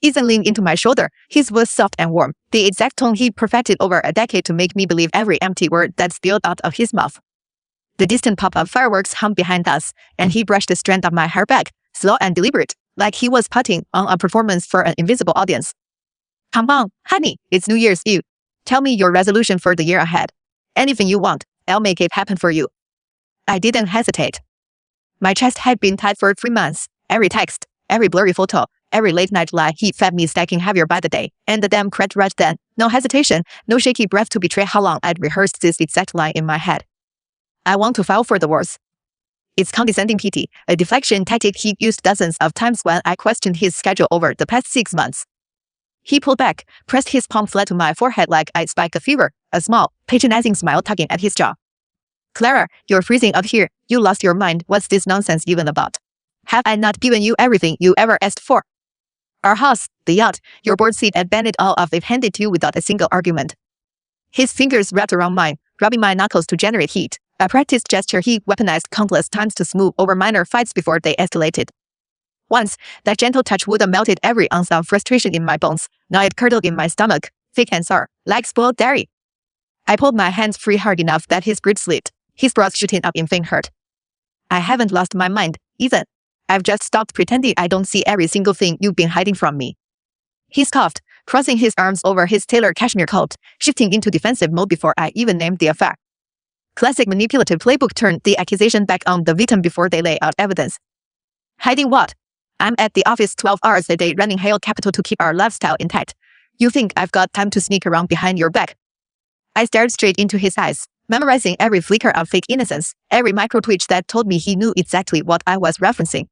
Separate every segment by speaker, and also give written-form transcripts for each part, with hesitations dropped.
Speaker 1: Ethan leaned into my shoulder, his voice soft and warm, the exact tone he perfected over a decade to make me believe every empty word that spilled out of his mouth. The distant pop of fireworks hung behind us, and he brushed the strand of my hair back, slow and deliberate, like he was putting on a performance for an invisible audience. Come on, honey, it's New Year's Eve. Tell me your resolution for the year ahead. Anything you want, I'll make it happen for you. I didn't hesitate. My chest had been tight for 3 months. Every text, every blurry photo, every late-night lie he fed me stacking heavier by the day, and the damn cracked right then. No hesitation, no shaky breath to betray how long I'd rehearsed this exact line in my head. I want to file for divorce. It's condescending pity, a deflection tactic he used dozens of times when I questioned his schedule over the past 6 months. He pulled back, pressed his palm flat to my forehead like I'd spiked a fever, a small, patronizing smile tugging at his jaw. Clara, you're freezing up here. You lost your mind. What's this nonsense even about? Have I not given you everything you ever asked for? Our house, the yacht, your board seat, and bandit, all of it handed to you without a single argument. His fingers wrapped around mine, rubbing my knuckles to generate heat, a practiced gesture he weaponized countless times to smooth over minor fights before they escalated. Once, that gentle touch would have melted every ounce of frustration in my bones. Now it curdled in my stomach, thick and sour, like spoiled dairy. I pulled my hands free hard enough that his grip slipped, his brows shooting up in faint hurt. I haven't lost my mind, Ethan. I've just stopped pretending I don't see every single thing you've been hiding from me. He scoffed, crossing his arms over his tailored cashmere coat, shifting into defensive mode before I even named the affair. Classic manipulative playbook turned the accusation back on the victim before they lay out evidence. Hiding what? I'm at the office 12 hours a day running Hale Capital to keep our lifestyle intact. You think I've got time to sneak around behind your back? I stared straight into his eyes, memorizing every flicker of fake innocence, every micro-twitch that told me he knew exactly what I was referencing.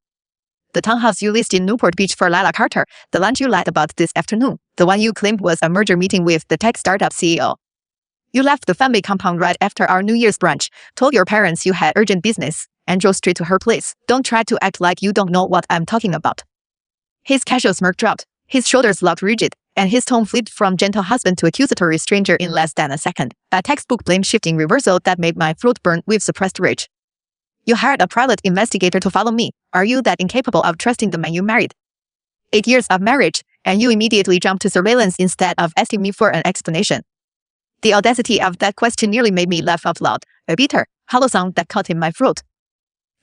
Speaker 1: The townhouse you leased in Newport Beach for Lila Carter, the lunch you lied about this afternoon, the one you claimed was a merger meeting with the tech startup CEO. You left the family compound right after our New Year's brunch, told your parents you had urgent business, and drove straight to her place. Don't try to act like you don't know what I'm talking about. His casual smirk dropped, his shoulders locked rigid, and his tone flipped from gentle husband to accusatory stranger in less than a second, a textbook blame-shifting reversal that made my throat burn with suppressed rage. You hired a private investigator to follow me. Are you that incapable of trusting the man you married? 8 years of marriage, and you immediately jumped to surveillance instead of asking me for an explanation. The audacity of that question nearly made me laugh out loud, a bitter, hollow sound that caught in my throat.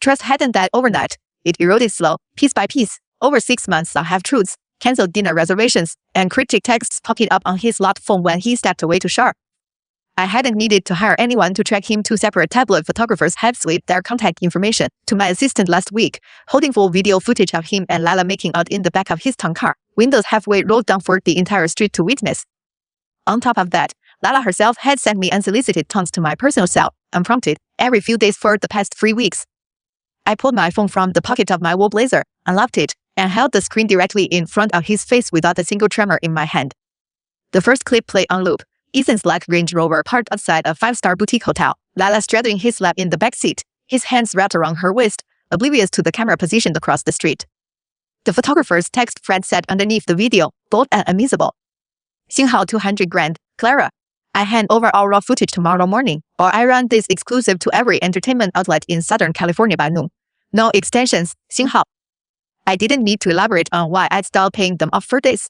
Speaker 1: Trust hadn't died overnight. It eroded slow, piece by piece, over 6 months of half-truths, canceled dinner reservations, and cryptic texts popping up on his lot phone when he stepped away to shower. I hadn't needed to hire anyone to track him. 2 separate tabloid photographers had slipped their contact information to my assistant last week, holding full video footage of him and Lila making out in the back of his town car, windows halfway rolled down for the entire street to witness. On top of that, Lila herself had sent me unsolicited taunts to my personal cell, unprompted, every few days for the past 3 weeks. I pulled my phone from the pocket of my wool blazer, unlocked it, and held the screen directly in front of his face without a single tremor in my hand. The first clip played on loop. Ethan's black Range Rover parked outside a 5-star boutique hotel, Lila straddling his lap in the back seat, his hands wrapped around her waist, oblivious to the camera positioned across the street. The photographer's text thread said underneath the video, bold and unmissable. 幸好200 grand, Clara. I hand over all raw footage tomorrow morning, or I run this exclusive to every entertainment outlet in Southern California by noon. No extensions, 幸好. I didn't need to elaborate on why I'd stalled paying them off for days.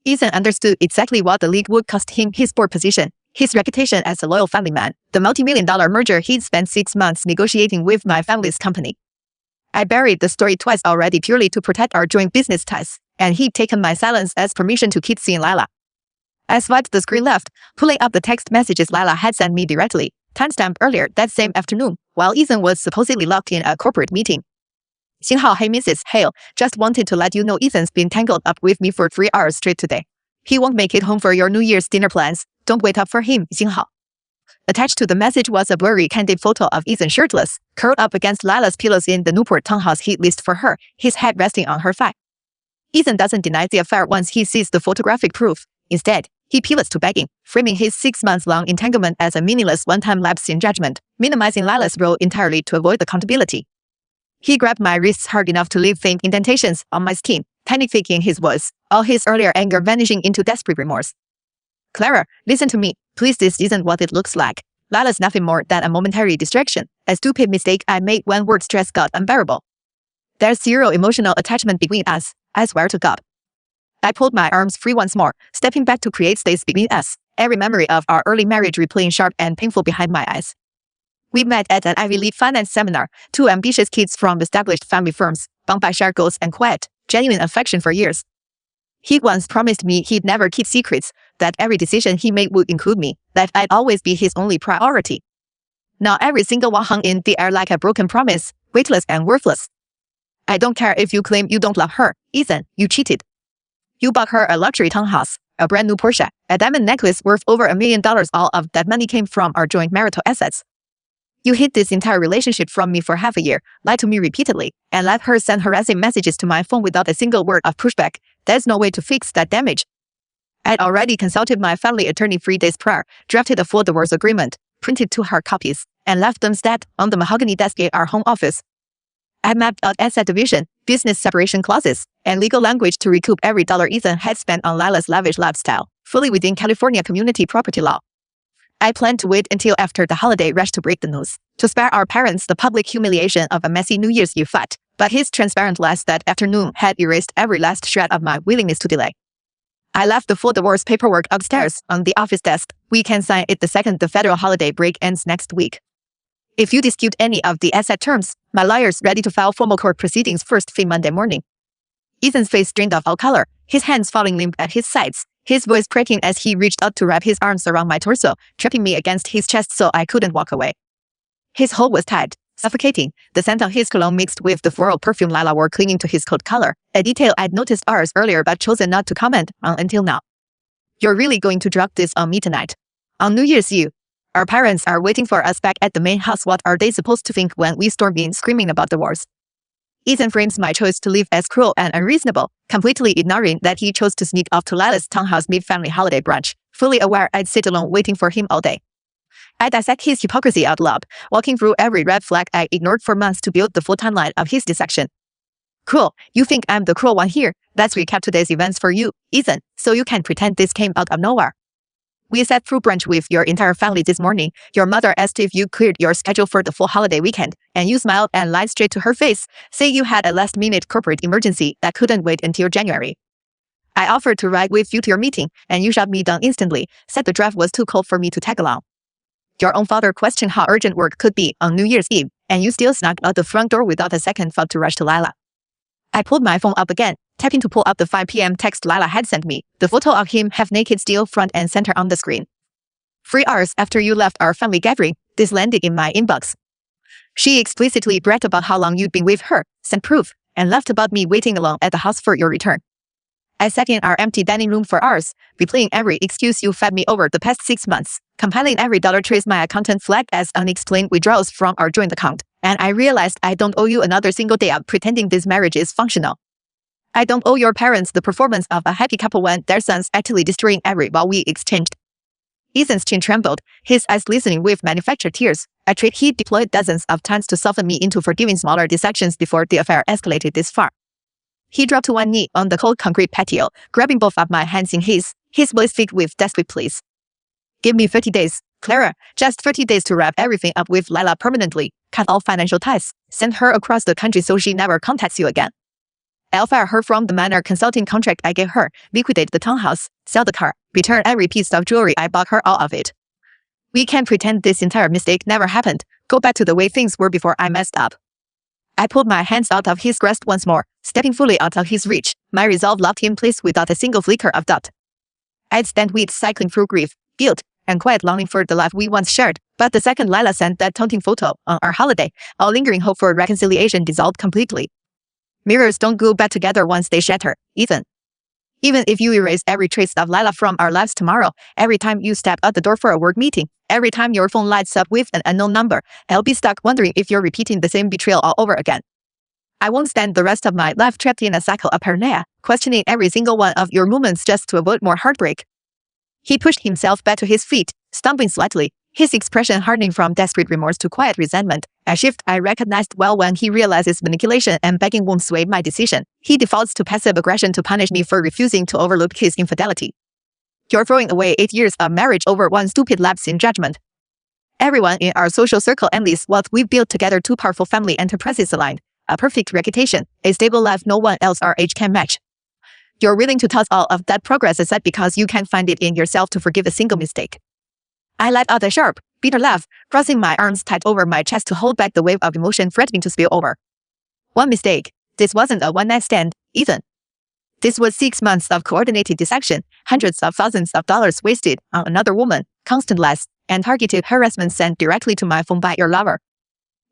Speaker 1: Ethan understood exactly what the league would cost him: his board position, his reputation as a loyal family man, the multi-million-dollar merger he'd spent 6 months negotiating with my family's company. I buried the story twice already purely to protect our joint business ties, and he'd taken my silence as permission to keep seeing Lila. I swiped the screen left, pulling up the text messages Lila had sent me directly, timestamped earlier that same afternoon, while Ethan was supposedly locked in a corporate meeting. 幸好, hey Mrs. Hale, just wanted to let you know Ethan's been tangled up with me for 3 hours straight today. He won't make it home for your New Year's dinner plans. Don't wait up for him, 幸好. Attached to the message was a blurry, candid photo of Ethan shirtless, curled up against Lila's pillows in the Newport townhouse he'd leased for her, his head resting on her thigh. Ethan doesn't deny the affair once he sees the photographic proof. Instead, he pivots to begging, framing his 6-month-long entanglement as a meaningless one-time lapse in judgment, minimizing Lila's role entirely to avoid accountability. He grabbed my wrists hard enough to leave faint indentations on my skin, panic-faking his voice, all his earlier anger vanishing into desperate remorse. Clara, listen to me. Please, this isn't what it looks like. Lila's nothing more than a momentary distraction, a stupid mistake I made when work stress got unbearable. There's zero emotional attachment between us, I swear to God. I pulled my arms free once more, stepping back to create space between us, every memory of our early marriage replaying sharp and painful behind my eyes. We met at an Ivy League finance seminar, two ambitious kids from established family firms, bound by shared goals and quiet, genuine affection for years. He once promised me he'd never keep secrets, that every decision he made would include me, that I'd always be his only priority. Now every single one hung in the air like a broken promise, weightless and worthless. I don't care if you claim you don't love her, Ethan, you cheated. You bought her a luxury townhouse, a brand new Porsche, a diamond necklace worth over $1 million. All of that money came from our joint marital assets. You hid this entire relationship from me for half a year, lied to me repeatedly, and let her send harassing messages to my phone without a single word of pushback. There's no way to fix that damage. I'd already consulted my family attorney 3 days prior, drafted a full divorce agreement, printed 2 hard copies, and left them stacked on the mahogany desk in our home office. I mapped out asset division, business separation clauses, and legal language to recoup every dollar Ethan had spent on Lila's lavish lifestyle, fully within California community property law. I planned to wait until after the holiday rush to break the news, to spare our parents the public humiliation of a messy New Year's Eve fight, but his transparent lies that afternoon had erased every last shred of my willingness to delay. I left the full divorce paperwork upstairs on the office desk. We can sign it the second the federal holiday break ends next week. If you dispute any of the asset terms, my lawyer's ready to file formal court proceedings first thing Monday morning. Ethan's face drained of all color, his hands falling limp at his sides, his voice cracking as he reached out to wrap his arms around my torso, trapping me against his chest so I couldn't walk away. His hold was tight, suffocating, the scent of his cologne mixed with the floral perfume Lila wore clinging to his coat collar, a detail I'd noticed hours earlier but chosen not to comment on until now. You're really going to drop this on me tonight? On New Year's Eve? Our parents are waiting for us back at the main house. What are they supposed to think when we storm in screaming about divorce? Ethan frames my choice to leave as cruel and unreasonable, completely ignoring that he chose to sneak off to Lila's townhouse mid-family holiday brunch, fully aware I'd sit alone waiting for him all day. I dissect his hypocrisy out loud, walking through every red flag I ignored for months to build the full timeline of his deception. Cruel, you think I'm the cruel one here? Let's recap today's events for you, Ethan, so you can pretend this came out of nowhere. We sat through brunch with your entire family this morning. Your mother asked if you cleared your schedule for the full holiday weekend, and you smiled and lied straight to her face, saying you had a last-minute corporate emergency that couldn't wait until January. I offered to ride with you to your meeting, and you shot me down instantly, said the drive was too cold for me to tag along. Your own father questioned how urgent work could be on New Year's Eve, and you still snuck out the front door without a second thought to rush to Lila. I pulled my phone up again, tapping to pull up the 5 p.m. text Lila had sent me, the photo of him half-naked still front and center on the screen. 3 hours after you left our family gathering, this landed in my inbox. She explicitly bragged about how long you'd been with her, sent proof, and laughed about me waiting alone at the house for your return. I sat in our empty dining room for hours, replaying every excuse you fed me over the past 6 months, compiling every dollar trace my accountant flagged as unexplained withdrawals from our joint account, and I realized I don't owe you another single day of pretending this marriage is functional. I don't owe your parents the performance of a happy couple when their son's actually destroying every vow we exchanged. Ethan's chin trembled, his eyes glistening with manufactured tears, a trick he deployed dozens of times to soften me into forgiving smaller deceptions before the affair escalated this far. He dropped to one knee on the cold concrete patio, grabbing both of my hands in his voice thick with desperate pleas. Give me 30 days, Clara, just 30 days to wrap everything up with Lila permanently, cut all financial ties, send her across the country so she never contacts you again. I'll fire her from the minor consulting contract I gave her, liquidate the townhouse, sell the car, return every piece of jewelry I bought her, all of it. We can pretend this entire mistake never happened, go back to the way things were before I messed up. I pulled my hands out of his grasp once more, stepping fully out of his reach, my resolve locked in place without a single flicker of doubt. I'd spent weeks cycling through grief, guilt, and quiet longing for the life we once shared, but the second Lila sent that taunting photo on our holiday, all lingering hope for reconciliation dissolved completely. Mirrors don't glue back together once they shatter, Ethan. Even if you erase every trace of Lila from our lives tomorrow, every time you step out the door for a work meeting, every time your phone lights up with an unknown number, I'll be stuck wondering if you're repeating the same betrayal all over again. I won't spend the rest of my life trapped in a cycle of paranoia, questioning every single one of your movements just to avoid more heartbreak. He pushed himself back to his feet, stumbling slightly, his expression hardening from desperate remorse to quiet resentment, a shift I recognized well when he realizes manipulation and begging won't sway my decision. He defaults to passive aggression to punish me for refusing to overlook his infidelity. You're throwing away 8 years of marriage over one stupid lapse in judgment. Everyone in our social circle envies what we've built together, 2 powerful family enterprises aligned, a perfect reputation, a stable life no one else our age can match. You're willing to toss all of that progress aside because you can't find it in yourself to forgive a single mistake. I let out a sharp, bitter laugh, crossing my arms tight over my chest to hold back the wave of emotion threatening to spill over. One mistake. This wasn't a one-night stand, Ethan. This was 6 months of coordinated deception, hundreds of thousands of dollars wasted on another woman, constant lies, and targeted harassment sent directly to my phone by your lover.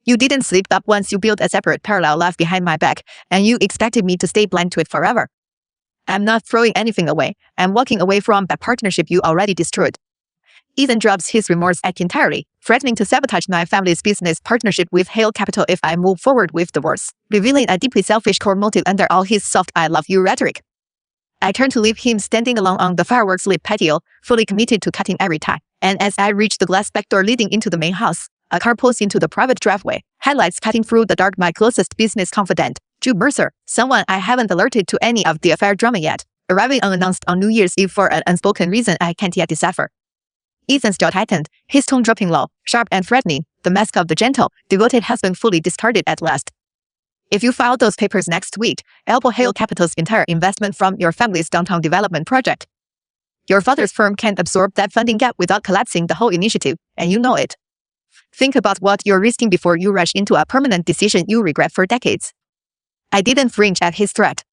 Speaker 1: You didn't slip up once you built a separate parallel life behind my back, and you expected me to stay blind to it forever. I'm not throwing anything away. I'm walking away from that partnership you already destroyed. Ethan drops his remorse act entirely, threatening to sabotage my family's business partnership with Hale Capital if I move forward with divorce, revealing a deeply selfish core motive under all his soft "I love you" rhetoric. I turned to leave him standing alone on the fireworks-lit patio, fully committed to cutting every tie. And as I reached the glass back door leading into the main house, a car pulls into the private driveway, headlights cutting through the dark. My closest business confidant, Jude Mercer, someone I haven't alerted to any of the affair drama yet, arriving unannounced on New Year's Eve for an unspoken reason I can't yet decipher. Ethan's jaw tightened, his tone dropping low, sharp and threatening, the mask of the gentle, devoted husband fully discarded at last. If you file those papers next week, I'll pull Hale Capital's entire investment from your family's downtown development project. Your father's firm can't absorb that funding gap without collapsing the whole initiative, and you know it. Think about what you're risking before you rush into a permanent decision you regret for decades. I didn't flinch at his threat.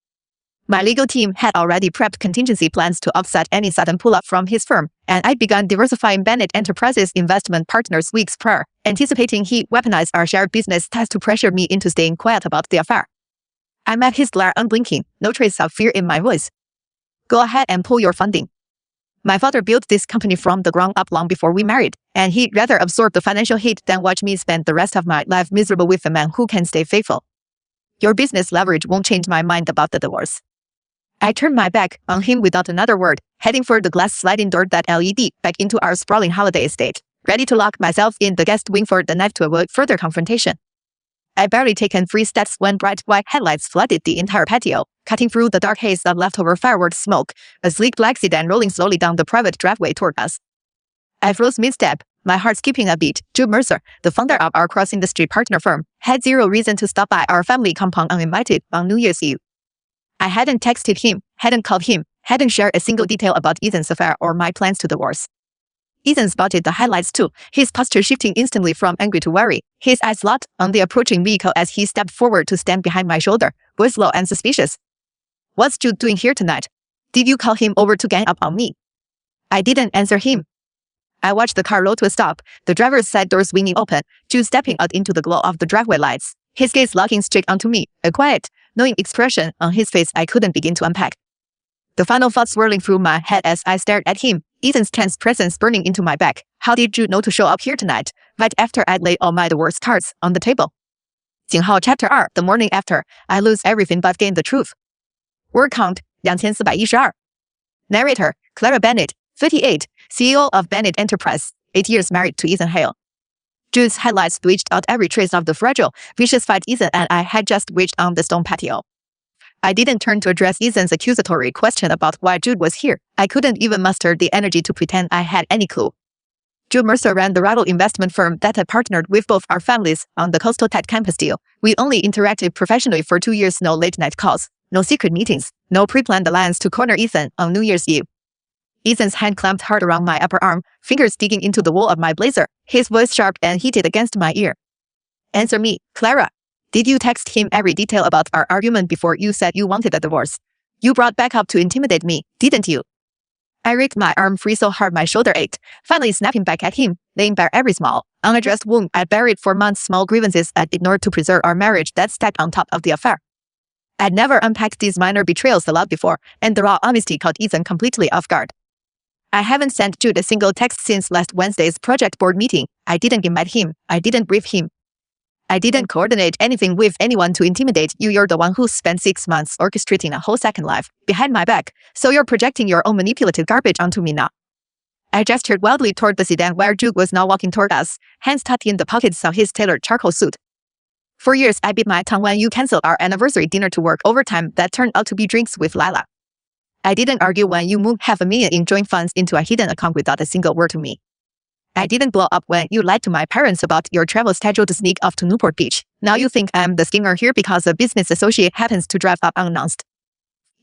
Speaker 1: My legal team had already prepped contingency plans to offset any sudden pull-up from his firm, and I'd begun diversifying Bennett Enterprises' investment partners weeks prior, anticipating he'd weaponize our shared business ties to pressure me into staying quiet about the affair. I met his glare unblinking, no trace of fear in my voice. Go ahead and pull your funding. My father built this company from the ground up long before we married, and he'd rather absorb the financial hit than watch me spend the rest of my life miserable with a man who can stay faithful. Your business leverage won't change my mind about the divorce. I turned my back on him without another word, heading for the glass sliding door that led back into our sprawling holiday estate, ready to lock myself in the guest wing for the night to avoid further confrontation. I'd barely taken 3 steps when bright white headlights flooded the entire patio, cutting through the dark haze of leftover fireworks smoke, a sleek black sedan rolling slowly down the private driveway toward us. I froze mid-step, my heart skipping a beat. Jude Mercer, the founder of our crossing the street partner firm, had zero reason to stop by our family compound uninvited on New Year's Eve. I hadn't texted him, hadn't called him, hadn't shared a single detail about Ethan's affair or my plans to divorce. Ethan spotted the headlights too, his posture shifting instantly from angry to worry, his eyes locked on the approaching vehicle as he stepped forward to stand behind my shoulder, voice low and suspicious. What's Jude doing here tonight? Did you call him over to gang up on me? I didn't answer him. I watched the car roll to a stop, the driver's side door swinging open, Jude stepping out into the glow of the driveway lights, his gaze locking straight onto me, a quiet, knowing expression on his face I couldn't begin to unpack. The final thought swirling through my head as I stared at him, Ethan's tense presence burning into my back. How did you know to show up here tonight, right after I'd laid all my divorce cards on the table? 井号 Chapter 2, the morning after, I lose everything but gain the truth. Word count, 2412. Narrator, Clara Bennett, 58, CEO of Bennett Enterprise, 8 years married to Ethan Hale. Jude's headlights bleached out every trace of the fragile, vicious fight Ethan and I had just waged on the stone patio. I didn't turn to address Ethan's accusatory question about why Jude was here. I couldn't even muster the energy to pretend I had any clue. Jude Mercer ran the rival investment firm that had partnered with both our families on the Coastal Tech campus deal. We only interacted professionally for 2 years, no late-night calls, no secret meetings, no pre-planned alliance to corner Ethan on New Year's Eve. Ethan's hand clamped hard around my upper arm, fingers digging into the wool of my blazer, his voice sharp and heated against my ear. Answer me, Clara. Did you text him every detail about our argument before you said you wanted a divorce? You brought backup to intimidate me, didn't you? I raked my arm free so hard my shoulder ached, finally snapping back at him, laying bare every small, unaddressed wound I'd buried for months, small grievances I'd ignored to preserve our marriage that stacked on top of the affair. I'd never unpacked these minor betrayals aloud before, and the raw honesty caught Ethan completely off guard. I haven't sent Jude a single text since last Wednesday's project board meeting. I didn't invite him. I didn't brief him. I didn't coordinate anything with anyone to intimidate you. You're the one who spent 6 months orchestrating a whole second life behind my back, so you're projecting your own manipulative garbage onto me now. I gestured wildly toward the sedan where Jude was now walking toward us, hands tucked in the pockets of his tailored charcoal suit. For years, I bit my tongue when you canceled our anniversary dinner to work overtime that turned out to be drinks with Lila. I didn't argue when you moved $500,000 in joint funds into a hidden account without a single word to me. I didn't blow up when you lied to my parents about your travel schedule to sneak off to Newport Beach. Now you think I'm the stinger here because a business associate happens to drive up unannounced.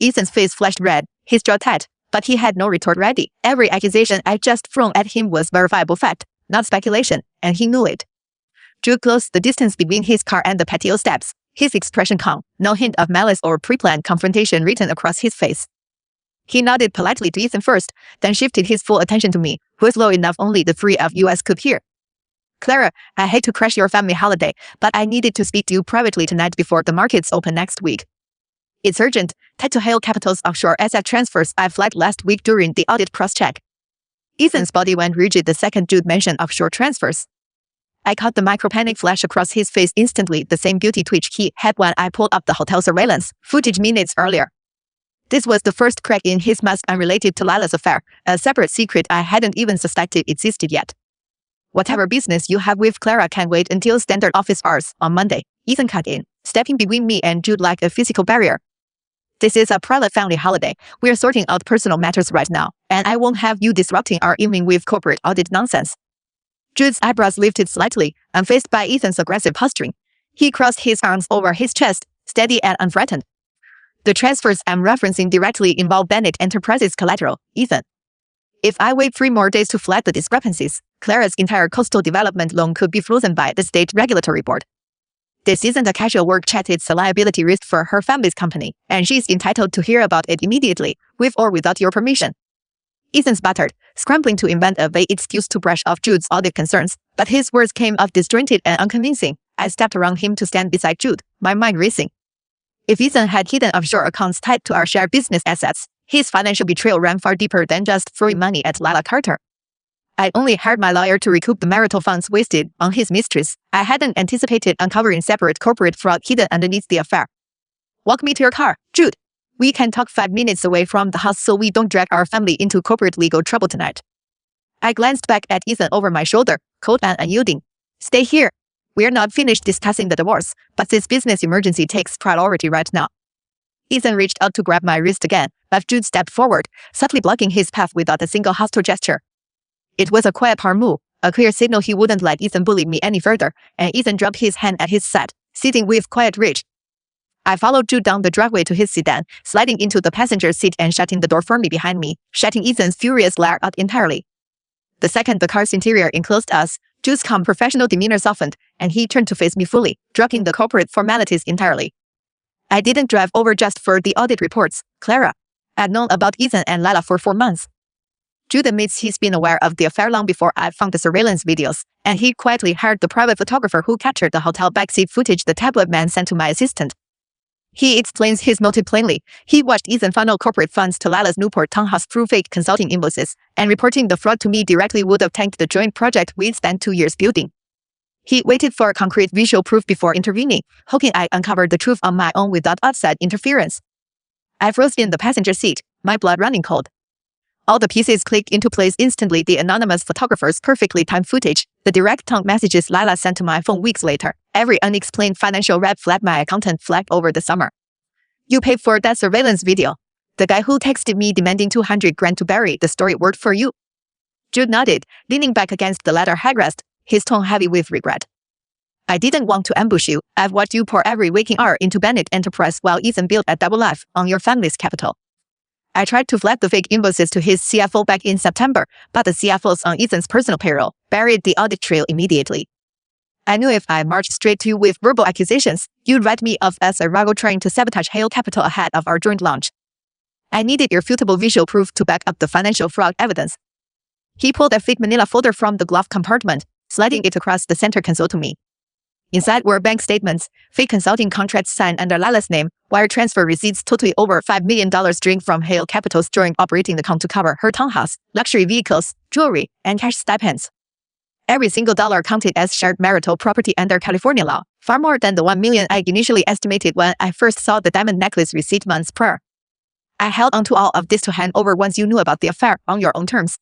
Speaker 1: Ethan's face flushed red, his jaw tight, but he had no retort ready. Every accusation I just thrown at him was verifiable fact, not speculation, and he knew it. Jude closed the distance between his car and the patio steps, his expression calm, no hint of malice or pre-planned confrontation written across his face. He nodded politely to Ethan first, then shifted his full attention to me, who is low enough only the three of us could hear. Clara, I hate to crash your family holiday, but I needed to speak to you privately tonight before the markets open next week. It's urgent, tied to Hale Capital's offshore asset transfers I flagged last week during the audit cross-check. Ethan's body went rigid the second Jude mentioned offshore transfers. I caught the micro-panic flash across his face instantly, the same guilty twitch he had when I pulled up the hotel surveillance footage minutes earlier. This was the first crack in his mask unrelated to Lila's affair, a separate secret I hadn't even suspected existed yet. Whatever business you have with Clara can wait until standard office hours on Monday, Ethan cut in, stepping between me and Jude like a physical barrier. This is a private family holiday. We're sorting out personal matters right now, and I won't have you disrupting our evening with corporate audit nonsense. Jude's eyebrows lifted slightly, unfazed by Ethan's aggressive posturing. He crossed his arms over his chest, steady and unfrightened. The transfers I'm referencing directly involve Bennett Enterprises collateral, Ethan. If I wait 3 more days to flag the discrepancies, Clara's entire coastal development loan could be frozen by the state regulatory board. This isn't a casual work chat, it's a liability risk for her family's company, and she's entitled to hear about it immediately, with or without your permission. Ethan sputtered, scrambling to invent a vague excuse to brush off Jude's audit concerns, but his words came off disjointed and unconvincing. I stepped around him to stand beside Jude, my mind racing. If Ethan had hidden offshore accounts tied to our shared business assets, his financial betrayal ran far deeper than just throwing money at Lila Carter. I'd only hired my lawyer to recoup the marital funds wasted on his mistress. I hadn't anticipated uncovering separate corporate fraud hidden underneath the affair. Walk me to your car, Jude. We can talk 5 minutes away from the house so we don't drag our family into corporate legal trouble tonight. I glanced back at Ethan over my shoulder, cold and unyielding. Stay here. We're not finished discussing the divorce, but this business emergency takes priority right now. Ethan reached out to grab my wrist again, but Jude stepped forward, subtly blocking his path without a single hostile gesture. It was a quiet power move, a clear signal he wouldn't let Ethan bully me any further, and Ethan dropped his hand at his side, sitting with quiet rage. I followed Jude down the driveway to his sedan, sliding into the passenger seat and shutting the door firmly behind me, shutting Ethan's furious glare out entirely. The second the car's interior enclosed us, Jude's calm professional demeanor softened, and he turned to face me fully, dropping the corporate formalities entirely. I didn't drive over just for the audit reports, Clara. I'd known about Ethan and Lila for 4 months. Jude admits he's been aware of the affair long before I found the surveillance videos, and he quietly hired the private photographer who captured the hotel backseat footage the tabloid man sent to my assistant. He explains his motive plainly. He watched Ethan funnel corporate funds to Lila's Newport townhouse through fake consulting invoices, and reporting the fraud to me directly would have tanked the joint project we'd spent 2 years building. He waited for concrete visual proof before intervening, hoping I uncovered the truth on my own without outside interference. I froze in the passenger seat, my blood running cold. All the pieces clicked into place instantly: the anonymous photographer's perfectly timed footage, the direct tongue messages Lila sent to my phone weeks later, every unexplained financial red flag my accountant flagged over the summer. You paid for that surveillance video. The guy who texted me demanding $200,000 to bury the story worked for you. Jude nodded, leaning back against the leather headrest, his tone heavy with regret. I didn't want to ambush you. I've watched you pour every waking hour into Bennett Enterprise while Ethan built a double life on your family's capital. I tried to flag the fake invoices to his CFO back in September, but the CFOs on Ethan's personal payroll buried the audit trail immediately. I knew if I marched straight to you with verbal accusations, you'd write me off as a rival trying to sabotage Hale Capital ahead of our joint launch. I needed irrefutable visual proof to back up the financial fraud evidence. He pulled a fake manila folder from the glove compartment, sliding it across the center console to me. Inside were bank statements, fake consulting contracts signed under Lila's name, wire transfer receipts totaling over $5 million drained from Hale Capital's joint operating account to cover her townhouse, luxury vehicles, jewelry, and cash stipends. Every single dollar counted as shared marital property under California law, far more than the $1 million I initially estimated when I first saw the diamond necklace receipt months prior. I held onto all of this to hand over once you knew about the affair on your own terms.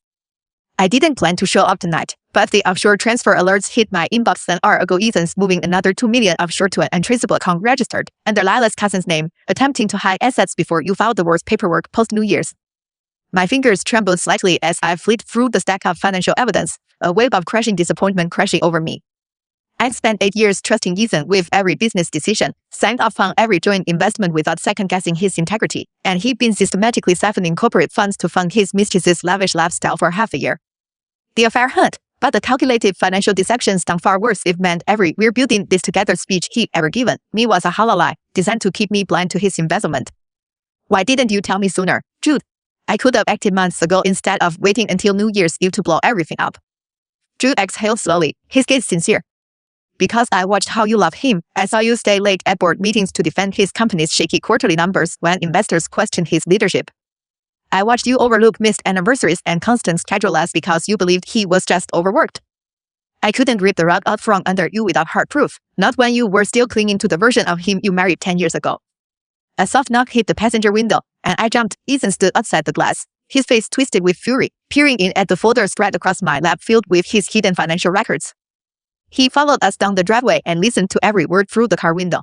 Speaker 1: I didn't plan to show up tonight, but the offshore transfer alerts hit my inbox an hour ago. Ethan's moving another $2 million offshore to an untraceable account registered under Lila's cousin's name, attempting to hide assets before you filed divorce paperwork post-New Year's. My fingers trembled slightly as I flipped through the stack of financial evidence, a wave of crushing disappointment crashing over me. I spent 8 years trusting Ethan with every business decision, signed off on every joint investment without second-guessing his integrity, and he'd been systematically siphoning corporate funds to fund his mistress's lavish lifestyle for half a year. The affair hurt, but the calculated financial deception stung far worse. It meant every "we're building this together" speech he'd ever given me was a hollow lie, designed to keep me blind to his embezzlement. Why didn't you tell me sooner, Jude? I could have acted months ago instead of waiting until New Year's Eve to blow everything up. Jude exhaled slowly, his gaze sincere. Because I watched how you love him. I saw you stay late at board meetings to defend his company's shaky quarterly numbers when investors questioned his leadership. I watched you overlook missed anniversaries and constant schedule less because you believed he was just overworked. I couldn't rip the rug out from under you without hard proof, not when you were still clinging to the version of him you married 10 years ago. A soft knock hit the passenger window, and I jumped. Ethan stood outside the glass, his face twisted with fury, peering in at the folder spread across my lap filled with his hidden financial records. He followed us down the driveway and listened to every word through the car window.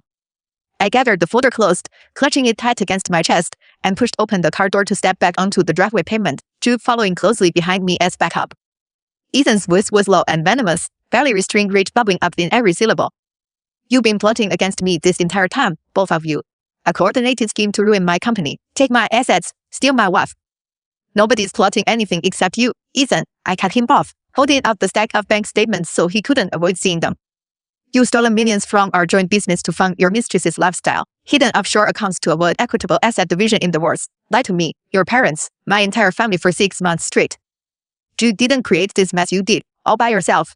Speaker 1: I gathered the folder closed, clutching it tight against my chest, and pushed open the car door to step back onto the driveway pavement, Jude following closely behind me as backup. Ethan's voice was low and venomous, barely restrained rage bubbling up in every syllable. You've been plotting against me this entire time, both of you. A coordinated scheme to ruin my company, take my assets, steal my wife. Nobody's plotting anything except you, Ethan. I cut him off, holding up the stack of bank statements so he couldn't avoid seeing them. You've stolen millions from our joint business to fund your mistress's lifestyle, hidden offshore accounts to avoid equitable asset division in the wars, lied to me, your parents, my entire family for 6 months straight. You didn't create this mess, you did, all by yourself.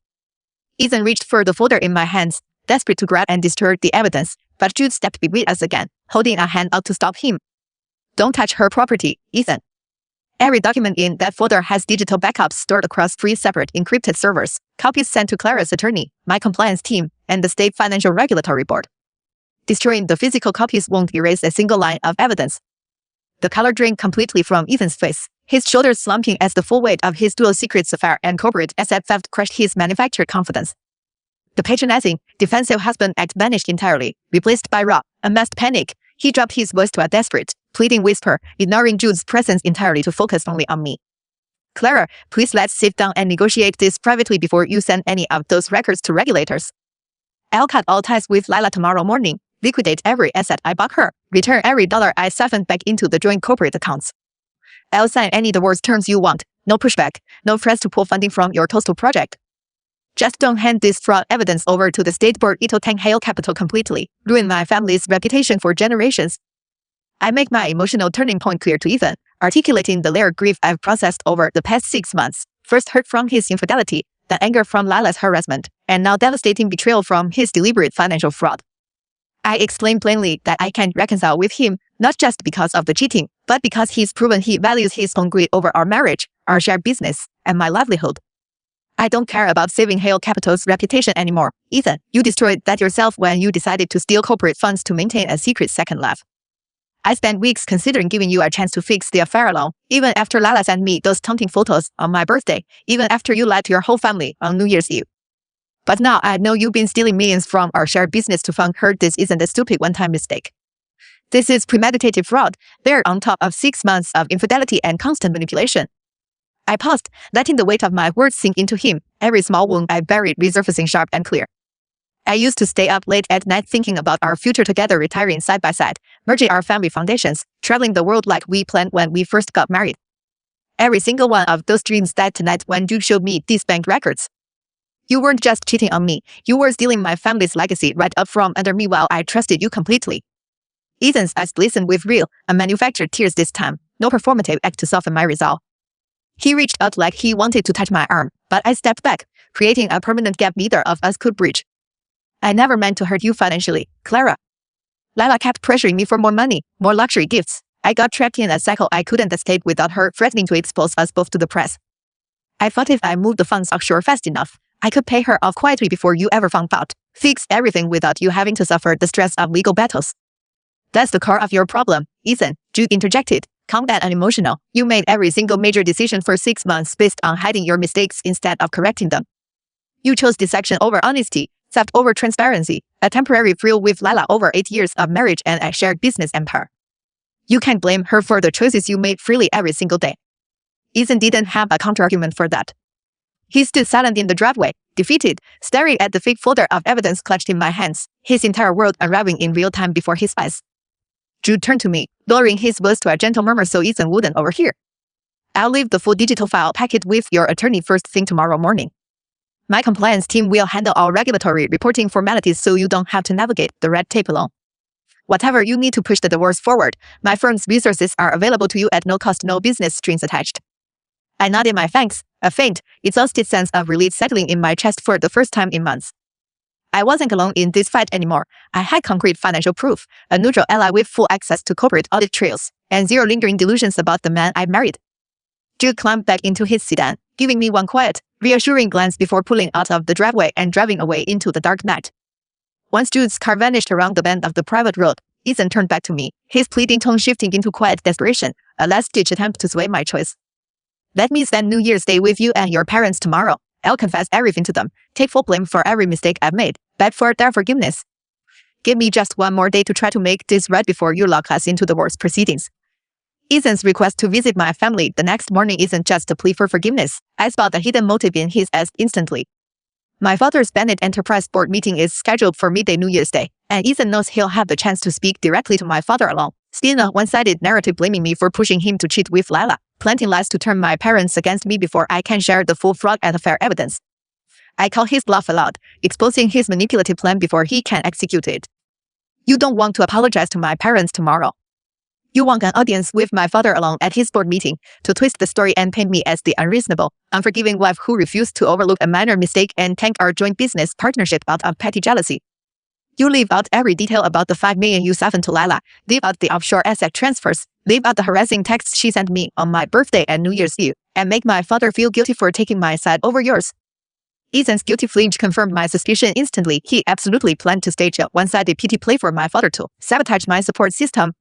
Speaker 1: Ethan reached for the folder in my hands, desperate to grab and destroy the evidence, but Jude stepped between us again, holding a hand out to stop him. Don't touch her property, Ethan. Every document in that folder has digital backups stored across 3 separate encrypted servers, copies sent to Clara's attorney, my compliance team, and the State Financial Regulatory Board. Destroying the physical copies won't erase a single line of evidence. The color drained completely from Ethan's face, his shoulders slumping as the full weight of his dual secrets affair and corporate asset theft crushed his manufactured confidence. The patronizing, defensive husband act vanished entirely, replaced by raw, unmasked panic. He dropped his voice to a desperate, pleading whisper, ignoring Jude's presence entirely to focus only on me. Clara, please let's sit down and negotiate this privately before you send any of those records to regulators. I'll cut all ties with Lila tomorrow morning, liquidate every asset I bought her, return every dollar I siphoned back into the joint corporate accounts. I'll sign any divorce terms you want, no pushback, no press to pull funding from your coastal project. Just don't hand this fraud evidence over to the state board. It'll tank Hale Capital completely, ruin my family's reputation for generations. I make my emotional turning point clear to Ethan, articulating the layered grief I've processed over the past 6 months. First hurt from his infidelity, then anger from Lila's harassment, and now devastating betrayal from his deliberate financial fraud. I explained plainly that I can't reconcile with him, not just because of the cheating, but because he's proven he values his own greed over our marriage, our shared business, and my livelihood. I don't care about saving Hale Capital's reputation anymore. Ethan, you destroyed that yourself when you decided to steal corporate funds to maintain a secret second life. I spent weeks considering giving you a chance to fix the affair alone, even after Lila sent me those taunting photos on my birthday, even after you lied to your whole family on New Year's Eve. But now I know you've been stealing millions from our shared business to fund her. This isn't a stupid one-time mistake. This is premeditated fraud, layered on top of 6 months of infidelity and constant manipulation. I paused, letting the weight of my words sink into him, every small wound I buried resurfacing sharp and clear. I used to stay up late at night thinking about our future together, retiring side by side, merging our family foundations, traveling the world like we planned when we first got married. Every single one of those dreams died tonight when you showed me these bank records. You weren't just cheating on me, you were stealing my family's legacy right up from under me while I trusted you completely. Ethan's eyes glistened with real, unmanufactured tears this time, no performative act to soften my resolve. He reached out like he wanted to touch my arm, but I stepped back, creating a permanent gap neither of us could bridge. I never meant to hurt you financially, Clara. Lila kept pressuring me for more money, more luxury gifts. I got trapped in a cycle I couldn't escape without her threatening to expose us both to the press. I thought if I moved the funds offshore fast enough, I could pay her off quietly before you ever found out, fix everything without you having to suffer the stress of legal battles. That's the core of your problem, Ethan, Jude interjected. Calm and unemotional, you made every single major decision for 6 months based on hiding your mistakes instead of correcting them. You chose deception over honesty, theft over transparency, a temporary thrill with Lila over 8 years of marriage and a shared business empire. You can't blame her for the choices you made freely every single day. Ethan didn't have a counterargument for that. He stood silent in the driveway, defeated, staring at the fake folder of evidence clutched in my hands, his entire world unraveling in real time before his eyes. Jude turned to me, lowering his voice to a gentle murmur so Ethan wouldn't overhear. I'll leave the full digital file packet with your attorney first thing tomorrow morning. My compliance team will handle all regulatory reporting formalities so you don't have to navigate the red tape alone. Whatever you need to push the divorce forward, my firm's resources are available to you at no cost, no business strings attached. I nodded my thanks, a faint, exhausted sense of relief settling in my chest for the first time in months. I wasn't alone in this fight anymore. I had concrete financial proof, a neutral ally with full access to corporate audit trails, and zero lingering delusions about the man I married. Jude climbed back into his sedan, giving me one quiet, reassuring glance before pulling out of the driveway and driving away into the dark night. Once Jude's car vanished around the bend of the private road, Ethan turned back to me, his pleading tone shifting into quiet desperation, a last-ditch attempt to sway my choice. Let me spend New Year's Day with you and your parents tomorrow. I'll confess everything to them, take full blame for every mistake I've made, beg for their forgiveness. Give me just one more day to try to make this right before you lock us into divorce proceedings. Ethan's request to visit my family the next morning isn't just a plea for forgiveness. I spot a hidden motive in his eyes instantly. My father's Bennett Enterprise board meeting is scheduled for midday New Year's Day, and Ethan knows he'll have the chance to speak directly to my father alone, spin a one-sided narrative blaming me for pushing him to cheat with Lila, planting lies to turn my parents against me before I can share the full fraud and affair evidence. I call his bluff aloud, exposing his manipulative plan before he can execute it. You don't want to apologize to my parents tomorrow. You want an audience with my father alone at his board meeting to twist the story and paint me as the unreasonable, unforgiving wife who refused to overlook a minor mistake and tank our joint business partnership out of petty jealousy. You leave out every detail about the $5 million you siphoned to Lila, leave out the offshore asset transfers, leave out the harassing texts she sent me on my birthday and New Year's Eve, and make my father feel guilty for taking my side over yours. Ethan's guilty flinch confirmed my suspicion instantly. He absolutely planned to stage a one-sided pity play for my father to sabotage my support system.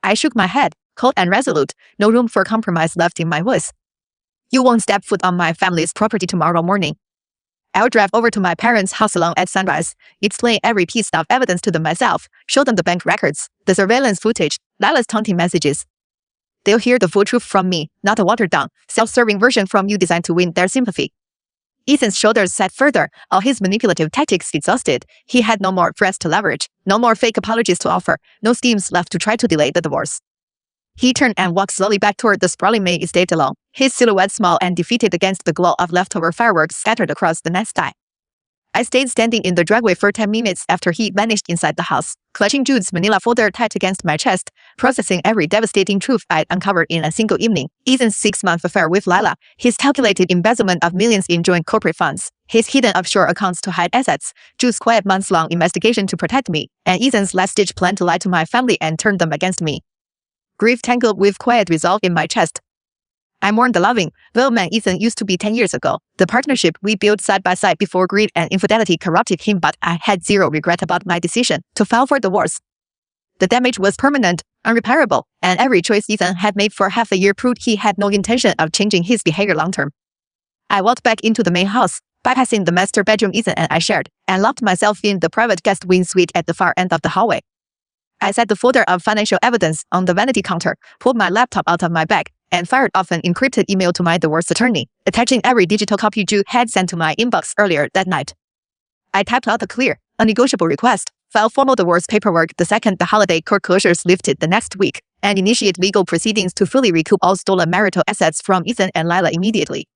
Speaker 1: I shook my head, cold and resolute, no room for compromise left in my voice. You won't step foot on my family's property tomorrow morning. I'll drive over to my parents' house alone at sunrise, explain every piece of evidence to them myself, show them the bank records, the surveillance footage, Lila's taunting messages. They'll hear the full truth from me, not a watered-down, self-serving version from you designed to win their sympathy. Ethan's shoulders sat further, all his manipulative tactics exhausted. He had no more threats to leverage, no more fake apologies to offer, no schemes left to try to delay the divorce. He turned and walked slowly back toward the sprawling May estate alone, his silhouette small and defeated against the glow of leftover fireworks scattered across the night sky. I stayed standing in the driveway for 10 minutes after he vanished inside the house, clutching Jude's manila folder tight against my chest, processing every devastating truth I'd uncovered in a single evening. Ethan's 6-month affair with Lila, his calculated embezzlement of millions in joint corporate funds, his hidden offshore accounts to hide assets, Jude's quiet months-long investigation to protect me, and Ethan's last-ditch plan to lie to my family and turn them against me. Grief tangled with quiet resolve in my chest. I mourned the loving, loyal man Ethan used to be 10 years ago, the partnership we built side by side before greed and infidelity corrupted him, but I had zero regret about my decision to file for divorce. The damage was permanent, unrepairable, and every choice Ethan had made for half a year proved he had no intention of changing his behavior long-term. I walked back into the main house, bypassing the master bedroom Ethan and I shared, and locked myself in the private guest wing suite at the far end of the hallway. I set the folder of financial evidence on the vanity counter, pulled my laptop out of my bag, and fired off an encrypted email to my divorce attorney, attaching every digital copy Jude had sent to my inbox earlier that night. I typed out a clear, unnegotiable request, file formal divorce paperwork the second the holiday court closures lifted the next week, and initiate legal proceedings to fully recoup all stolen marital assets from Ethan and Lila immediately.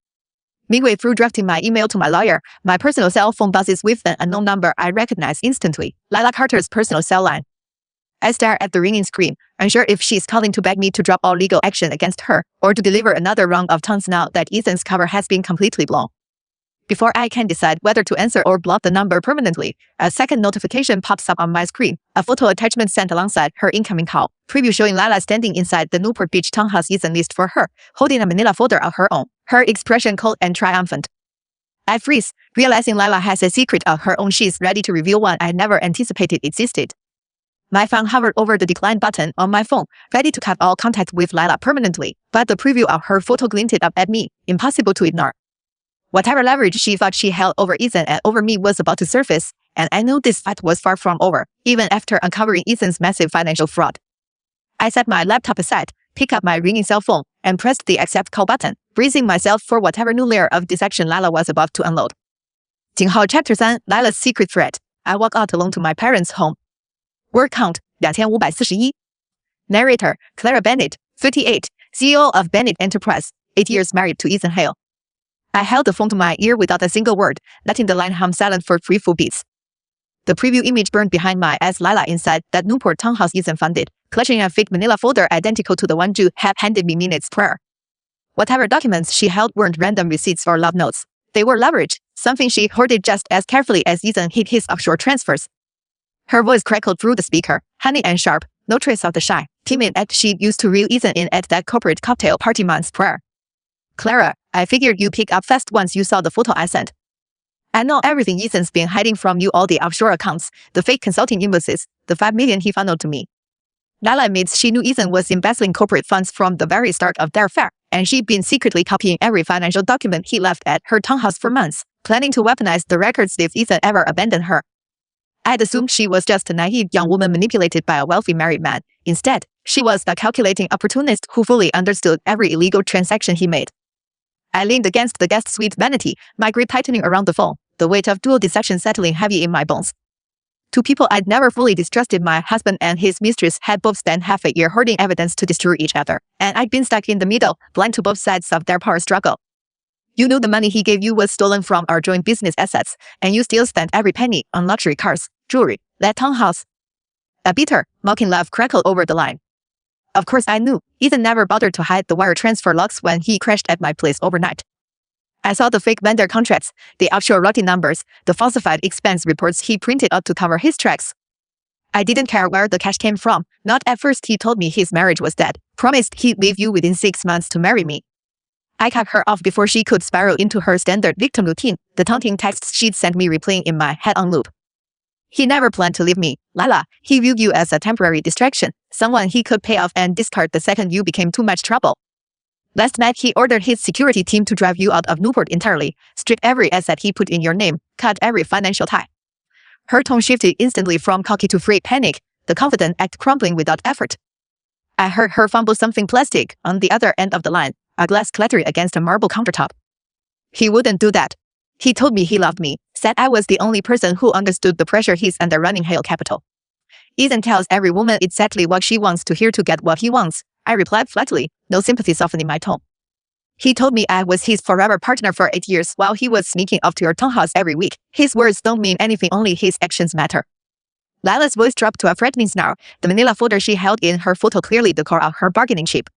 Speaker 1: Midway through drafting my email to my lawyer, my personal cell phone buzzes with an unknown number I recognize instantly, Lila Carter's personal cell line. I stare at the ringing screen, unsure if she's calling to beg me to drop all legal action against her, or to deliver another round of taunts now that Ethan's cover has been completely blown. Before I can decide whether to answer or block the number permanently, a second notification pops up on my screen, a photo attachment sent alongside her incoming call, preview showing Lila standing inside the Newport Beach townhouse Ethan leased for her, holding a manila folder of her own, her expression cold and triumphant. I freeze, realizing Lila has a secret of her own she's ready to reveal one I never anticipated existed. My phone hovered over the decline button on my phone, ready to cut all contact with Lila permanently, but the preview of her photo glinted up at me, impossible to ignore. Whatever leverage she thought she held over Ethan and over me was about to surface, and I knew this fight was far from over, even after uncovering Ethan's massive financial fraud. I set my laptop aside, picked up my ringing cell phone, and pressed the accept call button, bracing myself for whatever new layer of deception Lila was about to unload. 井号 Chapter 3 Lila's Secret Threat. I walk out alone to my parents' home. Word count 2541. Narrator Clarademands, 58, CEO of Bennett Enterprise, 8 years married to Ethan Hale. I held the phone to my ear without a single word, letting the line hum silent for 3 full beats. The preview image burned behind my eyes. Lila inside that Newport townhouse Ethan funded, clutching a fake manila folder identical to the one Ju had handed me minutes prior. Whatever documents she held weren't random receipts or love notes. They were leverage, something she hoarded just as carefully as Ethan hid his offshore transfers. Her voice crackled through the speaker, honey and sharp, no trace of the shy, timid act she used to reel Ethan in at that corporate cocktail party months prior. Clara, I figured you pick up fast once you saw the photo I sent. I know everything Ethan's been hiding from you, all the offshore accounts, the fake consulting invoices, the $5 million he funneled to me. Lila admits she knew Ethan was embezzling corporate funds from the very start of their affair, and she'd been secretly copying every financial document he left at her townhouse for months, planning to weaponize the records if Ethan ever abandoned her. I'd assumed she was just a naive young woman manipulated by a wealthy married man. Instead, she was a calculating opportunist who fully understood every illegal transaction he made. I leaned against the guest suite vanity, my grip tightening around the phone, the weight of dual deception settling heavy in my bones. Two people I'd never fully distrusted, my husband and his mistress, had both spent half a year hoarding evidence to destroy each other, and I'd been stuck in the middle, blind to both sides of their power struggle. You knew the money he gave you was stolen from our joint business assets, and you still spent every penny on luxury cars, jewelry, that townhouse. A bitter, mocking laugh crackled over the line. Of course I knew. Ethan never bothered to hide the wire transfer logs when he crashed at my place overnight. I saw the fake vendor contracts, the offshore routing numbers, the falsified expense reports he printed out to cover his tracks. I didn't care where the cash came from. Not at first. He told me his marriage was dead, promised he'd leave you within 6 months to marry me. I cut her off before she could spiral into her standard victim routine, the taunting texts she'd sent me replaying in my head on loop. He never planned to leave me, Lila. He viewed you as a temporary distraction, someone he could pay off and discard the second you became too much trouble. Last night he ordered his security team to drive you out of Newport entirely, strip every asset he put in your name, cut every financial tie. Her tone shifted instantly from cocky to free panic, the confident act crumbling without effort. I heard her fumble something plastic on the other end of the line, a glass clattering against a marble countertop. He wouldn't do that. He told me he loved me, said I was the only person who understood the pressure he's under running Hale Capital. Ethan tells every woman exactly what she wants to hear to get what he wants, I replied flatly, no sympathy softening my tone. He told me I was his forever partner for 8 years while he was sneaking off to your townhouse every week. His words don't mean anything, only his actions matter. Lila's voice dropped to a threatening snarl, the manila folder she held in her photo clearly the core of her bargaining chip.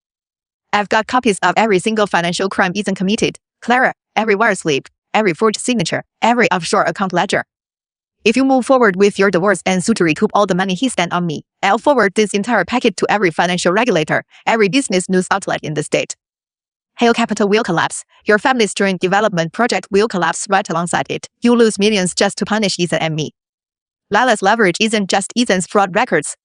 Speaker 1: I've got copies of every single financial crime Ethan committed, Clara, every wire slip, every forged signature, every offshore account ledger. If you move forward with your divorce and sue to recoup all the money he spent on me, I'll forward this entire packet to every financial regulator, every business news outlet in the state. Hale Capital will collapse. Your family's joint development project will collapse right alongside it. You'll lose millions just to punish Ethan and me. Lila's leverage isn't just Ethan's fraud records.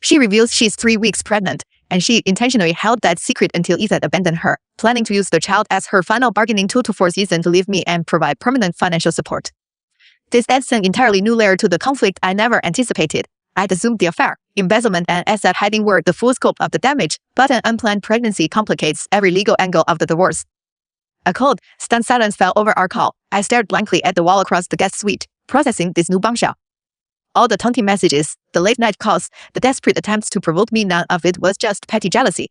Speaker 1: She reveals she's 3 weeks pregnant, and she intentionally held that secret until Ethan abandoned her, planning to use the child as her final bargaining tool to force Ethan to leave me and provide permanent financial support. This adds an entirely new layer to the conflict I never anticipated. I'd assumed the affair, embezzlement and asset hiding were the full scope of the damage, but an unplanned pregnancy complicates every legal angle of the divorce. A cold, stunned silence fell over our call. I stared blankly at the wall across the guest suite, processing this new bombshell. All the taunting messages, the late-night calls, the desperate attempts to provoke me, none of it was just petty jealousy.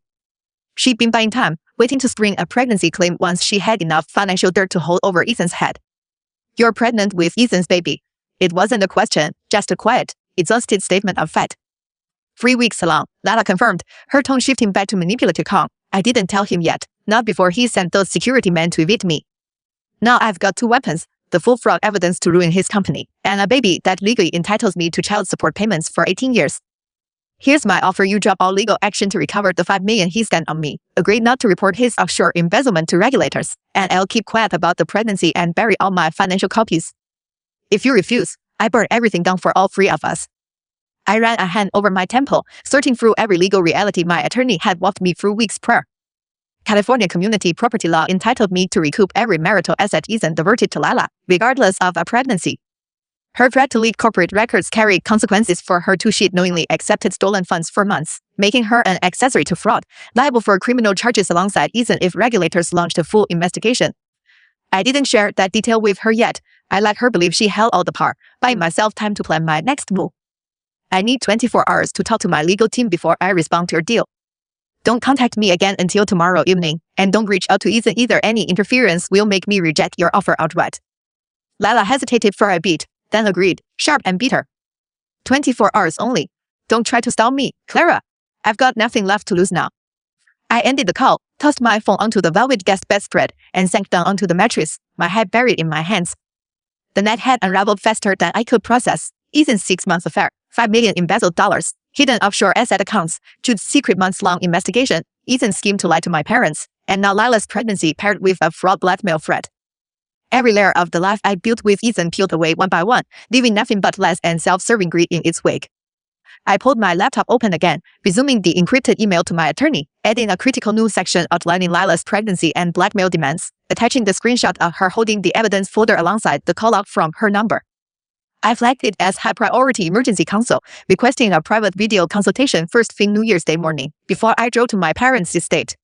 Speaker 1: She'd been buying time, waiting to spring a pregnancy claim once she had enough financial dirt to hold over Ethan's head. You're pregnant with Ethan's baby. It wasn't a question, just a quiet, exhausted statement of fact. 3 weeks along, Lila confirmed, her tone shifting back to manipulative calm. I didn't tell him yet, not before he sent those security men to evict me. Now I've got 2 weapons, the full fraud evidence to ruin his company, and a baby that legally entitles me to child support payments for 18 years. Here's my offer: you drop all legal action to recover the $5 million he spent on me, agree not to report his offshore embezzlement to regulators, and I'll keep quiet about the pregnancy and bury all my financial copies. If you refuse, I burn everything down for all 3 of us. I ran a hand over my temple, sorting through every legal reality my attorney had walked me through weeks prior. California community property law entitled me to recoup every marital asset Ethan diverted to Lila, regardless of a pregnancy. Her threat to leak corporate records carried consequences for her too. She'd knowingly accepted stolen funds for months, making her an accessory to fraud, liable for criminal charges alongside Ethan if regulators launched a full investigation. I didn't share that detail with her yet. I let her believe she held all the power, buying myself time to plan my next move. I need 24 hours to talk to my legal team before I respond to your deal. Don't contact me again until tomorrow evening, and don't reach out to Ethan either. Any interference will make me reject your offer outright. Lila hesitated for a bit, then agreed, sharp and bitter. 24 hours only. Don't try to stall me, Clara. I've got nothing left to lose now. I ended the call, tossed my phone onto the velvet guest bedspread, and sank down onto the mattress, my head buried in my hands. The night had unraveled faster than I could process. Ethan's 6-month affair, $5 million embezzled dollars, hidden offshore asset accounts, Jude's secret months-long investigation, Ethan's scheme to lie to my parents, and now Lila's pregnancy paired with a fraud blackmail threat. Every layer of the life I built with Ethan peeled away one by one, leaving nothing but lies and self-serving greed in its wake. I pulled my laptop open again, resuming the encrypted email to my attorney, adding a critical news section outlining Lila's pregnancy and blackmail demands, attaching the screenshot of her holding the evidence folder alongside the call-out from her number. I flagged it as high-priority emergency counsel, requesting a private video consultation first thing New Year's Day morning, before I drove to my parents' estate.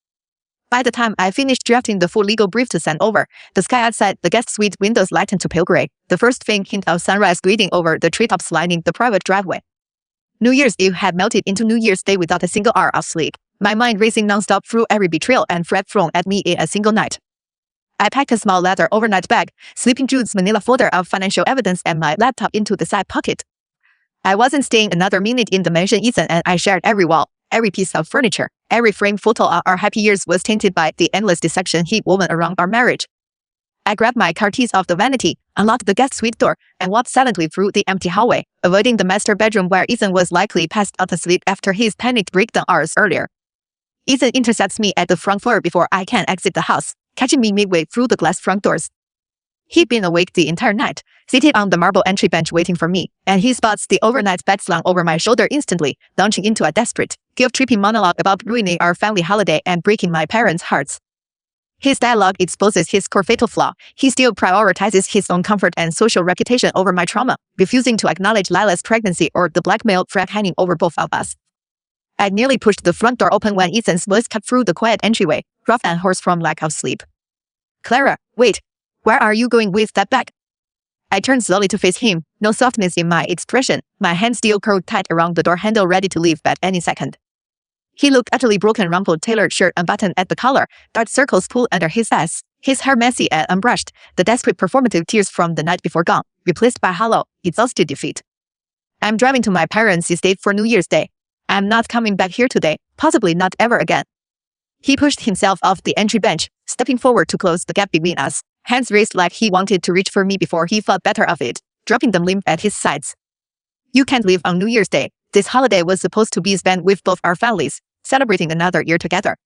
Speaker 1: By the time I finished drafting the full legal brief to send over, the sky outside the guest suite windows lightened to pale gray, the first faint hint of sunrise gliding over the treetops lining the private driveway. New Year's Eve had melted into New Year's Day without a single hour of sleep, my mind racing nonstop through every betrayal and threat thrown at me in a single night. I packed a small leather overnight bag, slipping Jude's manila folder of financial evidence and my laptop into the side pocket. I wasn't staying another minute in the mansion Ethan and I shared. Every wall, every piece of furniture, every framed photo of our happy years was tainted by the endless deception he'd woven around our marriage. I grabbed my car keys off the vanity, unlocked the guest suite door, and walked silently through the empty hallway, avoiding the master bedroom where Ethan was likely passed out asleep after his panicked breakdown hours earlier. Ethan intercepts me at the front door before I can exit the house, catching me midway through the glass front doors. He'd been awake the entire night, seated on the marble entry bench waiting for me, and he spots the overnight bed slung over my shoulder instantly, launching into a desperate, guilt-tripping monologue about ruining our family holiday and breaking my parents' hearts. His dialogue exposes his core fatal flaw. He still prioritizes his own comfort and social reputation over my trauma, refusing to acknowledge Lila's pregnancy or the blackmail threat hanging over both of us. I nearly pushed the front door open when Ethan's voice cut through the quiet entryway, rough and hoarse from lack of sleep. Clara, wait. Where are you going with that bag? I turned slowly to face him, no softness in my expression, my hand still curled tight around the door handle ready to leave at any second. He looked utterly broken, rumpled tailored shirt unbuttoned at the collar, dark circles pulled under his eyes, his hair messy and unbrushed, the desperate performative tears from the night before gone, replaced by hollow, exhausted defeat. I'm driving to my parents' estate for New Year's Day. I'm not coming back here today, possibly not ever again. He pushed himself off the entry bench, stepping forward to close the gap between us, hands raised like he wanted to reach for me before he thought better of it, dropping them limp at his sides. You can't leave on New Year's Day. This holiday was supposed to be spent with both our families, celebrating another year together.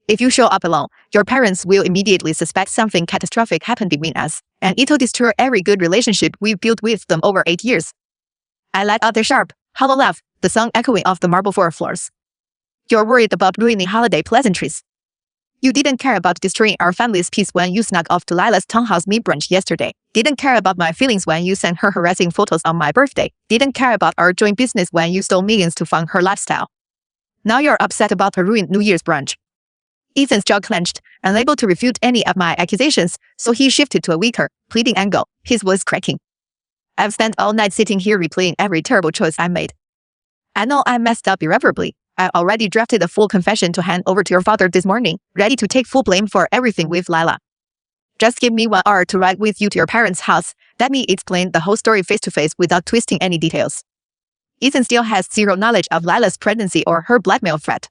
Speaker 1: If you show up alone, your parents will immediately suspect something catastrophic happened between us, and it'll destroy every good relationship we've built with them over 8 years. I let out a sharp, hollow laugh, the song echoing off the marble floors. You're worried about ruining holiday pleasantries. You didn't care about destroying our family's peace when you snuck off to Lila's townhouse mid-brunch yesterday. Didn't care about my feelings when you sent her harassing photos on my birthday. Didn't care about our joint business when you stole millions to fund her lifestyle. Now you're upset about a ruined New Year's brunch. Ethan's jaw clenched, unable to refute any of my accusations, so he shifted to a weaker, pleading angle, his voice cracking. I've spent all night sitting here replaying every terrible choice I made. I know I messed up irreparably. I already drafted a full confession to hand over to your father this morning, ready to take full blame for everything with Lila. Just give me 1 hour to ride with you to your parents' house. Let me explain the whole story face to face without twisting any details. Ethan still has zero knowledge of Lila's pregnancy or her blackmail threat.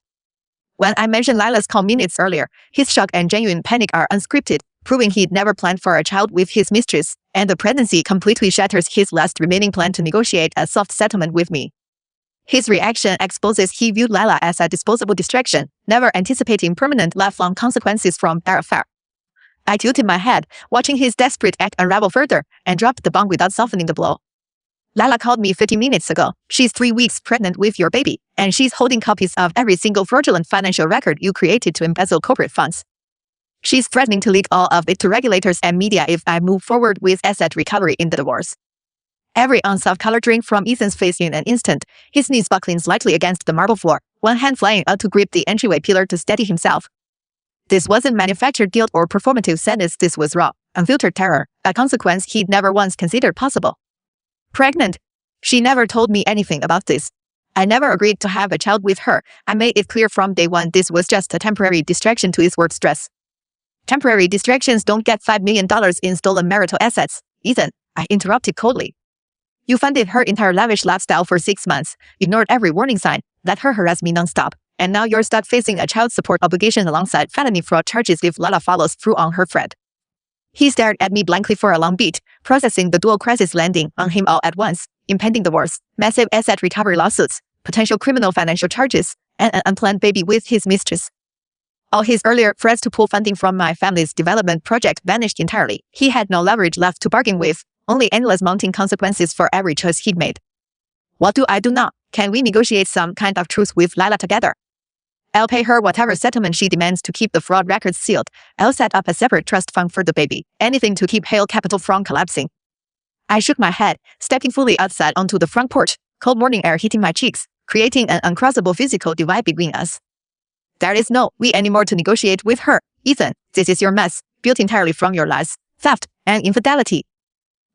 Speaker 1: When I mentioned Lila's call minutes earlier, his shock and genuine panic are unscripted, proving he'd never planned for a child with his mistress, and the pregnancy completely shatters his last remaining plan to negotiate a soft settlement with me. His reaction exposes he viewed Lila as a disposable distraction, never anticipating permanent lifelong consequences from their affair. I tilted my head, watching his desperate act unravel further, and dropped the bomb without softening the blow. Lila called me 50 minutes ago. She's 3 weeks pregnant with your baby, and she's holding copies of every single fraudulent financial record you created to embezzle corporate funds. She's threatening to leak all of it to regulators and media if I move forward with asset recovery in the divorce. Every ounce of color drained from Ethan's face in an instant, his knees buckling slightly against the marble floor, one hand flying out to grip the entryway pillar to steady himself. This wasn't manufactured guilt or performative sadness, this was raw, unfiltered terror, a consequence he'd never once considered possible. Pregnant? She never told me anything about this. I never agreed to have a child with her. I made it clear from day one this was just a temporary distraction to his work stress. Temporary distractions don't get $5 million in stolen marital assets. Ethan, I interrupted coldly. You funded her entire lavish lifestyle for 6 months, ignored every warning sign, let her harass me nonstop, and now you're stuck facing a child support obligation alongside felony fraud charges if Lala follows through on her threat. He stared at me blankly for a long beat, processing the dual crisis landing on him all at once: impending divorce, massive asset recovery lawsuits, potential criminal financial charges, and an unplanned baby with his mistress. All his earlier threats to pull funding from my family's development project vanished entirely. He had no leverage left to bargain with, only endless mounting consequences for every choice he'd made. What do I do now? Can we negotiate some kind of truce with Lila together? I'll pay her whatever settlement she demands to keep the fraud records sealed. I'll set up a separate trust fund for the baby. Anything to keep Hale Capital from collapsing. I shook my head, stepping fully outside onto the front porch, cold morning air hitting my cheeks, creating an uncrossable physical divide between us. There is no we anymore to negotiate with her. Ethan, this is your mess, built entirely from your lies, theft, and infidelity.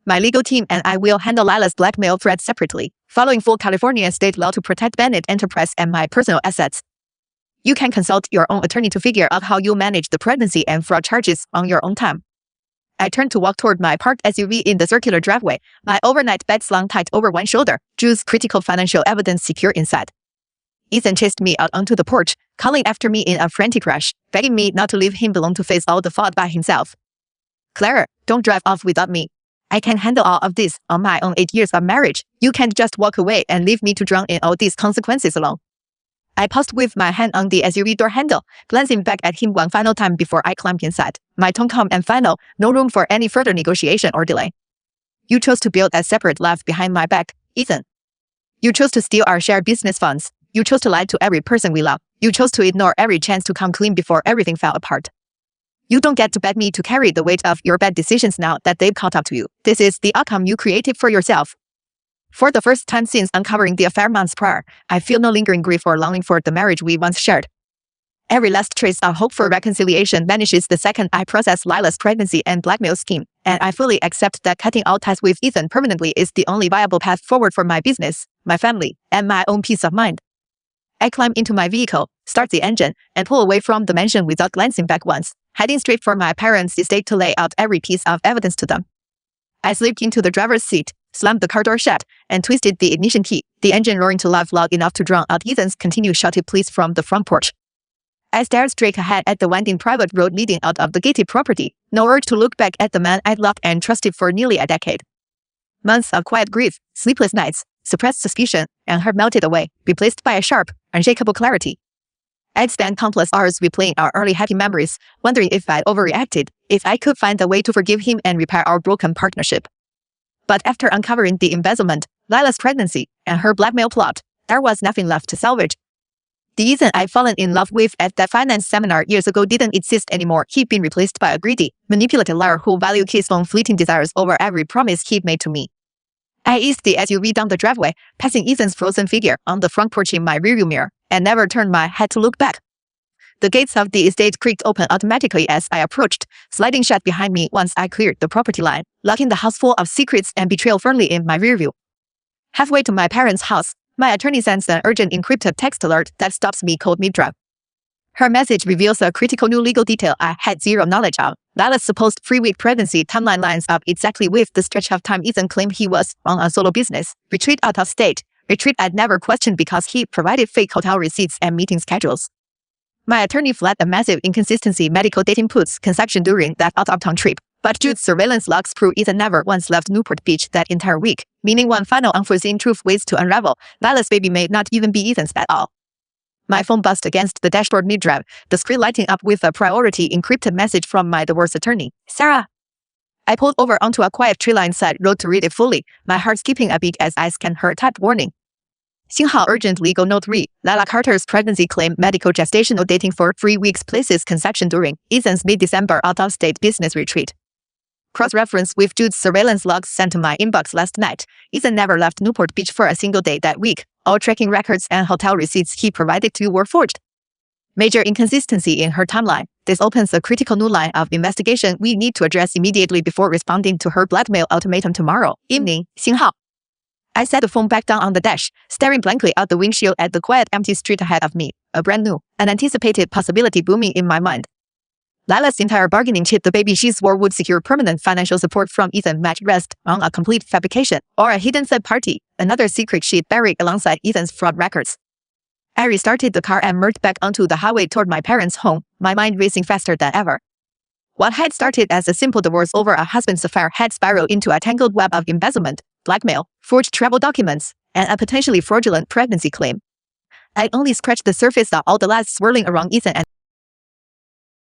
Speaker 1: My legal team and I will handle Lila's blackmail threat separately, following full California state law to protect Bennett Enterprise and my personal assets. You can consult your own attorney to figure out how you'll manage the pregnancy and fraud charges on your own time. I turned to walk toward my parked SUV in the circular driveway, my overnight bag slung tight over one shoulder, Drew's critical financial evidence secure inside. Ethan chased me out onto the porch, calling after me in a frantic rush, begging me not to leave him alone to face all the fault by himself. Clara, don't drive off without me. I can handle all of this on my own 8 years of marriage. You can't just walk away and leave me to drown in all these consequences alone. I paused with my hand on the SUV door handle, glancing back at him one final time before I climbed inside, my tone calm and final, no room for any further negotiation or delay. You chose to build a separate life behind my back, Ethan. You chose to steal our shared business funds. You chose to lie to every person we love. You chose to ignore every chance to come clean before everything fell apart. You don't get to beg me to carry the weight of your bad decisions now that they've caught up to you. This is the outcome you created for yourself. For the first time since uncovering the affair months prior, I feel no lingering grief or longing for the marriage we once shared. Every last trace of hope for reconciliation vanishes the second I process Lila's pregnancy and blackmail scheme, and I fully accept that cutting all ties with Ethan permanently is the only viable path forward for my business, my family, and my own peace of mind. I climb into my vehicle, start the engine, and pull away from the mansion without glancing back once, heading straight for my parents' estate to lay out every piece of evidence to them. I slipped into the driver's seat, slammed the car door shut, and twisted the ignition key, the engine roaring to life loud enough to drown out Ethan's continued shouted pleas from the front porch. I stared straight ahead at the winding private road leading out of the gated property, no urge to look back at the man I'd loved and trusted for nearly a decade. Months of quiet grief, sleepless nights, suppressed suspicion, and heart melted away, replaced by a sharp, unshakable clarity. I'd spent countless hours replaying our early happy memories, wondering if I'd overreacted, if I could find a way to forgive him and repair our broken partnership. But after uncovering the embezzlement, Lila's pregnancy, and her blackmail plot, there was nothing left to salvage. The Ethan I'd fallen in love with at that finance seminar years ago didn't exist anymore. He'd been replaced by a greedy, manipulative liar who valued his own fleeting desires over every promise he'd made to me. I eased the SUV down the driveway, passing Ethan's frozen figure on the front porch in my rearview mirror, and never turned my head to look back. The gates of the estate creaked open automatically as I approached, sliding shut behind me once I cleared the property line, locking the house full of secrets and betrayal firmly in my rearview. Halfway to my parents' house, my attorney sends an urgent encrypted text alert that stops me cold mid-drive. Her message reveals a critical new legal detail I had zero knowledge of. Lila's supposed 3-week pregnancy timeline lines up exactly with the stretch of time Ethan claimed he was on a solo business, retreat out of state, retreat I'd never questioned because he provided fake hotel receipts and meeting schedules. My attorney flagged a massive inconsistency medical date inputs conception during that out-of-town trip, but Jude's surveillance logs prove Ethan never once left Newport Beach that entire week, meaning one final unforeseen truth waits to unravel. Lila's baby may not even be Ethan's at all. My phone buzzed against the dashboard mid-drive, the screen lighting up with a priority encrypted message from my divorce attorney. Sarah. I pulled over onto a quiet tree-lined side road to read it fully, my heart skipping a beat as I scanned her typed warning. 幸好 urgent legal note 3. Lila Carter's pregnancy claim medical gestational dating for 3 weeks places conception during Ethan's mid-December out-of-state business retreat. Cross-reference with Jude's surveillance logs sent to my inbox last night. Ethan never left Newport Beach for a single day that week. All tracking records and hotel receipts he provided to you were forged. Major inconsistency in her timeline. This opens a critical new line of investigation we need to address immediately before responding to her blackmail ultimatum tomorrow evening. 星号. I set the phone back down on the dash, staring blankly out the windshield at the quiet, empty street ahead of me. A brand new, unanticipated possibility booming in my mind. Lila's entire bargaining chip, the baby she swore would secure permanent financial support from Ethan, might rest on a complete fabrication or a hidden third party, another secret she'd buried alongside Ethan's fraud records. I restarted the car and merged back onto the highway toward my parents' home, my mind racing faster than ever. What had started as a simple divorce over a husband's affair had spiraled into a tangled web of embezzlement, blackmail, forged travel documents, and a potentially fraudulent pregnancy claim. I'd only scratched the surface of all the lies swirling around Ethan and